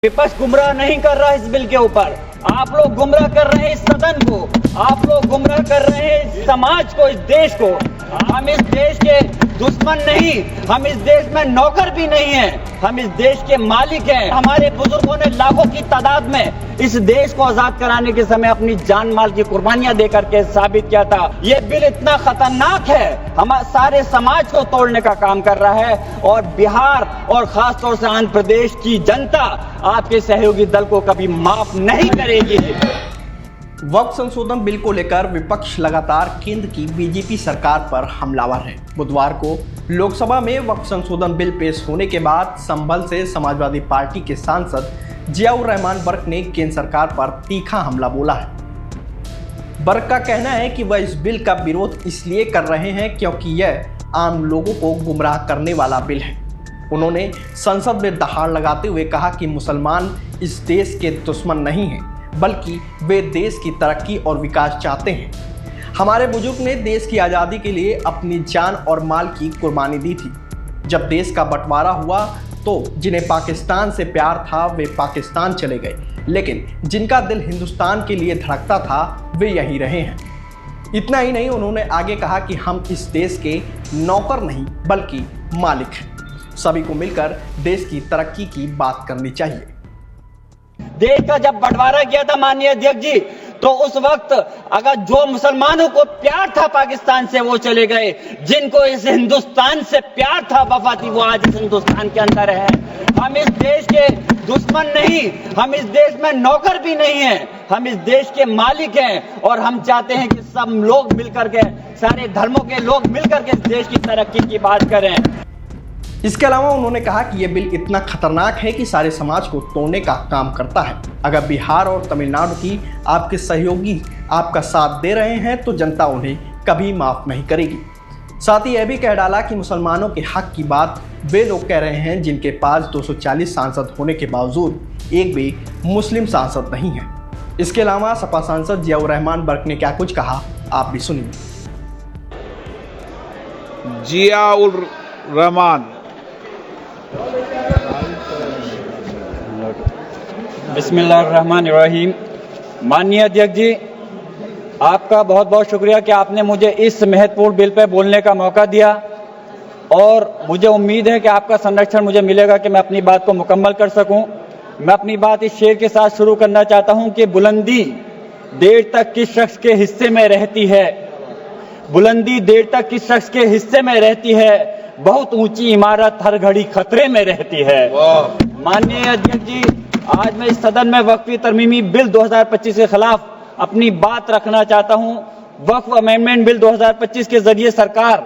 विपक्ष गुमराह नहीं कर रहा इस बिल के ऊपर, आप लोग गुमराह कर रहे हैं इस सदन को, आप लोग गुमराह कर रहे हैं इस समाज को, इस देश को। हम इस देश के दुश्मन नहीं, हम इस देश में नौकर भी नहीं हैं, हम इस देश के मालिक हैं। हमारे बुजुर्गों ने लाखों की तादाद में इस देश को आजाद कराने के समय अपनी जान माल की कुर्बानियां दे करके साबित किया था। ये बिल इतना खतरनाक है, हमारे सारे समाज को तोड़ने का काम कर रहा है और बिहार और खास तौर से आंध्र प्रदेश की जनता आपके सहयोगी दल को कभी माफ नहीं करेगी। वक्फ संशोधन बिल को लेकर विपक्ष लगातार केंद्र की बीजेपी सरकार पर हमलावर है। बुधवार को लोकसभा में वक्फ संशोधन बिल पेश होने के बाद संभल से समाजवादी पार्टी के सांसद जियाउर रहमान बर्क ने केंद्र सरकार पर तीखा हमला बोला है। बर्क का कहना है कि वह इस बिल का विरोध इसलिए कर रहे हैं क्योंकि यह आम लोगों को गुमराह करने वाला बिल है। उन्होंने संसद में दहाड़ लगाते हुए कहा कि मुसलमान इस देश के दुश्मन नहीं हैं, बल्कि वे देश की तरक्की और विकास चाहते हैं। हमारे बुजुर्ग ने देश की आज़ादी के लिए अपनी जान और माल की कुर्बानी दी थी। जब देश का बंटवारा हुआ तो जिन्हें पाकिस्तान से प्यार था वे पाकिस्तान चले गए, लेकिन जिनका दिल हिंदुस्तान के लिए धड़कता था वे यहीं रहे हैं। इतना ही नहीं, उन्होंने आगे कहा कि हम इस देश के नौकर नहीं बल्कि मालिक हैं। सभी को मिलकर देश की तरक्की की बात करनी चाहिए। देश का जब बंटवारा किया था माननीय अध्यक्ष जी, तो उस वक्त अगर जो मुसलमानों को प्यार था पाकिस्तान से वो चले गए, जिनको इस हिंदुस्तान से प्यार था, वफा थी, वो आज इस हिंदुस्तान के अंदर है। हम इस देश के दुश्मन नहीं, हम इस देश में नौकर भी नहीं हैं, हम इस देश के मालिक हैं और हम चाहते हैं कि सब लोग मिलकर के, सारे धर्मों के लोग मिलकर के इस देश की तरक्की की बात करें। इसके अलावा उन्होंने कहा कि यह बिल इतना खतरनाक है कि सारे समाज को तोड़ने का काम करता है। अगर बिहार और तमिलनाडु की आपके सहयोगी आपका साथ दे रहे हैं तो जनता उन्हें कभी माफ नहीं करेगी। साथ ही यह भी कह डाला कि मुसलमानों के हक की बात वे लोग कह रहे हैं जिनके पास 240 सांसद होने के बावजूद एक भी मुस्लिम सांसद नहीं है। इसके अलावा सपा सांसद जियाउर रहमान बर्क ने क्या कुछ कहा, आप भी सुनिए। जियाउर रहमान। बिस्मिल्लाहिर्रहमानिर्रहीम। माननीय अध्यक्ष जी, आपका बहुत बहुत शुक्रिया कि आपने मुझे इस महत्वपूर्ण बिल पर बोलने का मौका दिया और मुझे उम्मीद है कि आपका संरक्षण मुझे मिलेगा कि मैं अपनी बात को मुकम्मल कर सकूं। मैं अपनी बात इस शेर के साथ शुरू करना चाहता हूं कि बुलंदी देर तक किस शख्स के हिस्से में रहती है, बुलंदी देर तक किस शख्स के हिस्से में रहती है, बहुत ऊंची इमारत हर घड़ी खतरे में रहती है। माननीय अध्यक्ष जी, आज मैं इस सदन में वक्फी तरमीमी बिल 2025 के खिलाफ अपनी बात रखना चाहता हूं। वक्फ अमेंडमेंट बिल 2025 के जरिए सरकार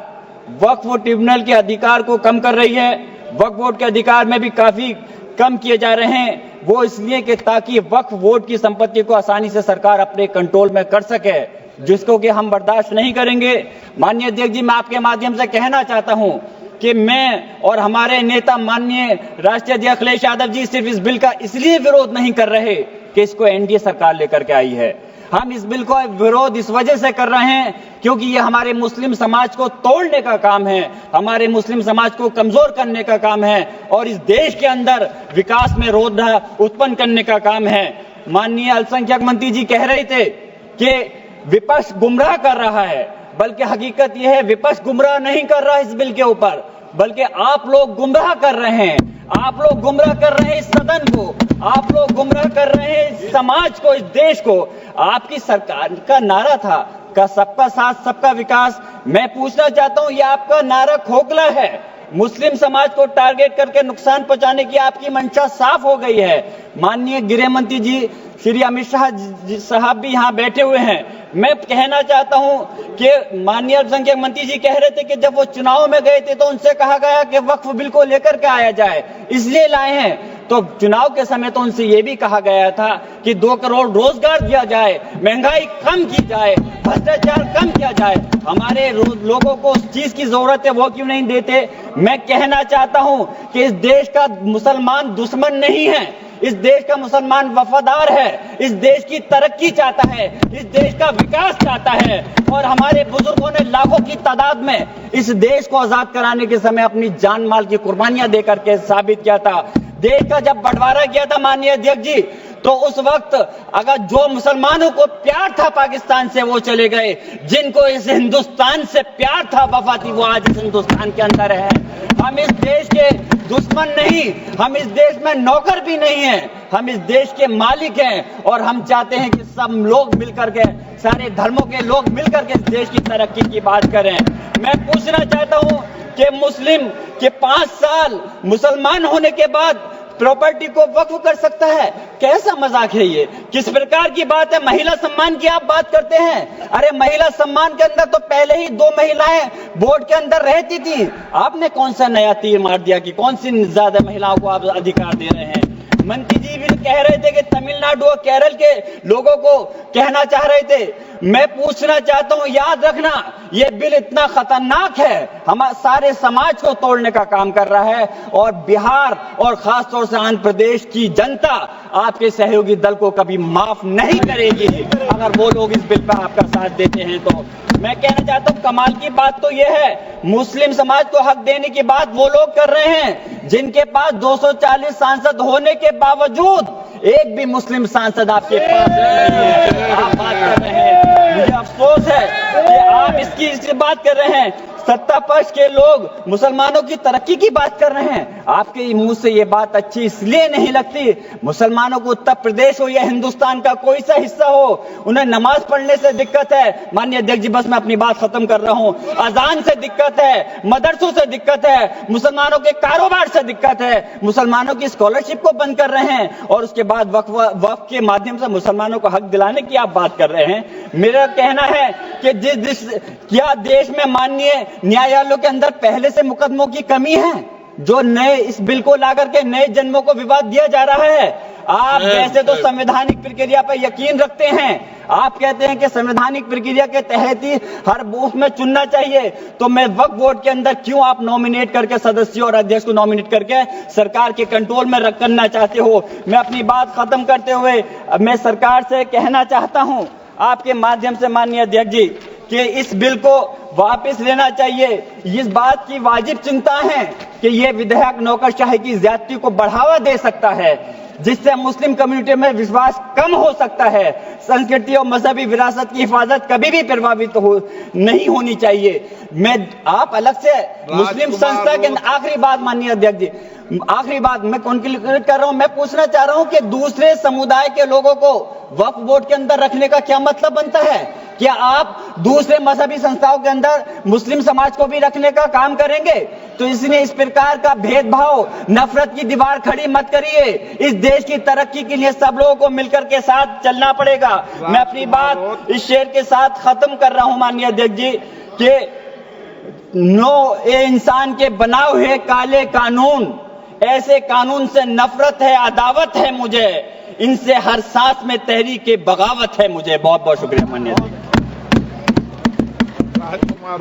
वक्फ ट्रिब्यूनल के अधिकार को कम कर रही है। वक्फ बोर्ड के अधिकार में भी काफी कम किए जा रहे हैं। वो इसलिए कि ताकि वक्फ बोर्ड की संपत्ति को आसानी से सरकार अपने कंट्रोल में कर सके, जिसको कि हम बर्दाश्त नहीं करेंगे। माननीय अध्यक्ष जी, मैं आपके माध्यम से कहना चाहता हूं कि मैं और हमारे नेता माननीय राष्ट्रीय अध्यक्ष अखिलेश यादव जी सिर्फ इस बिल का इसलिए विरोध नहीं कर रहे कि इसको एनडीए सरकार लेकर के आई है। हम इस बिल को विरोध इस वजह से कर रहे हैं क्योंकि ये हमारे मुस्लिम समाज को तोड़ने का काम है, हमारे मुस्लिम समाज को कमजोर करने का काम है और इस देश के अंदर विकास में रोधा उत्पन्न करने का काम है। माननीय अल्पसंख्यक मंत्री जी कह रहे थे कि विपक्ष गुमराह कर रहा है, बल्कि हकीकत यह है विपक्ष गुमराह नहीं कर रहा इस बिल के ऊपर, बल्कि आप लोग गुमराह कर रहे हैं। आप लोग गुमराह कर रहे हैं इस सदन को, आप लोग गुमराह कर रहे हैं इस समाज को, इस देश को। आपकी सरकार का नारा था का सबका साथ सबका विकास। मैं पूछना चाहता हूं, यह आपका नारा खोखला है। मुस्लिम समाज को टारगेट करके नुकसान पहुंचाने की आपकी मंशा साफ हो गई है। माननीय गृह मंत्री जी श्री अमित शाह साहब भी यहाँ बैठे हुए हैं। मैं कहना चाहता हूं कि माननीय अल्पसंख्यक मंत्री जी कह रहे थे कि जब वो चुनाव में गए थे तो उनसे कहा गया कि वक्फ बिल को लेकर के आया जाए, इसलिए लाए हैं। तो चुनाव के समय तो उनसे ये भी कहा गया था कि 2 करोड़ रोजगार दिया जाए, महंगाई कम की जाए, भ्रष्टाचार कम किया जाए। हमारे लोगों को उस चीज की जरूरत है, वो क्यों नहीं देते? मैं कहना चाहता हूं कि इस देश का मुसलमान दुश्मन नहीं है, इस देश का मुसलमान वफादार है, इस देश की तरक्की चाहता है, इस देश का विकास चाहता है और हमारे बुजुर्गों ने लाखों की तादाद में इस देश को आजाद कराने के समय अपनी जान माल की कुर्बानियां देकर के साबित किया था। देश का जब बंटवारा किया था माननीय अध्यक्ष जी, तो उस वक्त अगर जो मुसलमानों को प्यार था पाकिस्तान से वो चले गए, जिनको इस हिंदुस्तान से प्यार था, वफा थी, वो आज इस हिंदुस्तान के अंदर है। हम इस देश के दुश्मन नहीं, हम इस देश में नौकर भी नहीं हैं, हम इस देश के मालिक हैं और हम चाहते हैं कि सब लोग मिलकर के, सारे धर्मों के लोग मिलकर के इस देश की तरक्की की बात करें। मैं पूछना चाहता हूं कि मुस्लिम के 5 साल मुसलमान होने के बाद प्रॉपर्टी को वक्फ कर सकता है? कैसा मजाक है ये? किस प्रकार की बात है? महिला सम्मान की आप बात करते हैं। अरे महिला सम्मान के अंदर तो पहले ही 2 महिलाएं बोर्ड के अंदर रहती थी। आपने कौन सा नया तीर मार दिया कि कौन सी ज्यादा महिलाओं को आप अधिकार दे रहे हैं? मंत्री जी भी कह रहे थे कि तमिलनाडु और केरल के लोगों को कहना चाह रहे थे। मैं पूछना चाहता हूं, याद रखना, यह बिल इतना खतरनाक है, हमारे सारे समाज को तोड़ने का काम कर रहा है और बिहार और खासतौर से आंध्र प्रदेश की जनता आपके सहयोगी दल को कभी माफ नहीं करेगी अगर वो लोग इस बिल पर आपका साथ देते हैं। तो मैं कहना चाहता हूं, कमाल की बात तो यह है, मुस्लिम समाज को हक देने की बात वो लोग कर रहे हैं जिनके पास 240 सांसद होने के बावजूद एक भी मुस्लिम सांसद आपके पास नहीं है। आप बात कर रहे हैं, मुझे अफसोस है कि आप इसकी बात कर रहे हैं। सत्ता पक्ष के लोग मुसलमानों की तरक्की की बात कर रहे हैं। आपके मुंह से ये बात अच्छी इसलिए नहीं लगती, मुसलमानों को उत्तर प्रदेश हो या हिंदुस्तान का कोई सा हिस्सा हो, उन्हें नमाज पढ़ने से दिक्कत है। माननीय अध्यक्ष जी, बस मैं अपनी बात खत्म कर रहा हूं। अजान से दिक्कत है, मदरसों से दिक्कत है, मुसलमानों के कारोबार से दिक्कत है, मुसलमानों की स्कॉलरशिप को बंद कर रहे हैं और उसके बाद वक्फ के माध्यम से मुसलमानों को हक दिलाने की आप बात कर रहे हैं। मेरा कहना है कि क्या देश में माननीय न्यायालयों के अंदर पहले से मुकदमों की कमी है जो नए इस बिल को लाकर के नए जन्मों को विवाद दिया जा रहा है? आप वैसे तो संवैधानिक प्रक्रिया पर यकीन रखते हैं, आप कहते हैं कि संवैधानिक प्रक्रिया के तहत ही हर बूथ में चुनना चाहिए, तो मैं वक्फ बोर्ड के अंदर क्यों आप नॉमिनेट करके सदस्यों और अध्यक्ष को नॉमिनेट करके सरकार के कंट्रोल में रखना चाहते हो? मैं अपनी बात खत्म करते हुए मैं सरकार से कहना चाहता हूं आपके माध्यम से माननीय अध्यक्ष जी कि इस बिल को वापस लेना चाहिए। इस बात की वाजिब चिंता है कि यह विधेयक नौकरशाही की ज्यादती को बढ़ावा दे सकता है, जिससे मुस्लिम कम्युनिटी में विश्वास कम हो सकता है। संस्कृति और मजहबी विरासत की हिफाजत कभी भी प्रभावित नहीं होनी चाहिए। आप अलग से मुस्लिम संस्था के आखिरी बात माननीय अध्यक्ष जी, आखिरी बात मैं कंक्लूड कर रहा हूं। मैं पूछना चाह रहा हूं कि दूसरे समुदाय के लोगों को वक्फ बोर्ड के अंदर रखने का क्या मतलब बनता है? क्या आप दूसरे मजहबी संस्थाओं के अंदर मुस्लिम समाज को भी रखने का काम करेंगे? तो इसलिए इस प्रकार का भेदभाव, नफरत की दीवार खड़ी मत करिए। इस देश की तरक्की के लिए सब लोगों को मिलकर के साथ चलना पड़ेगा। मैं अपनी बात इस शेर के साथ खत्म कर रहा हूं माननीय अध्यक्ष जी कि ये इंसान के बनाए हुए काले कानून, ऐसे कानून से नफरत है, अदावत है मुझे, इनसे हर सांस में तहरीक बगावत है मुझे। बहुत बहुत शुक्रिया माननीय। राजकुमार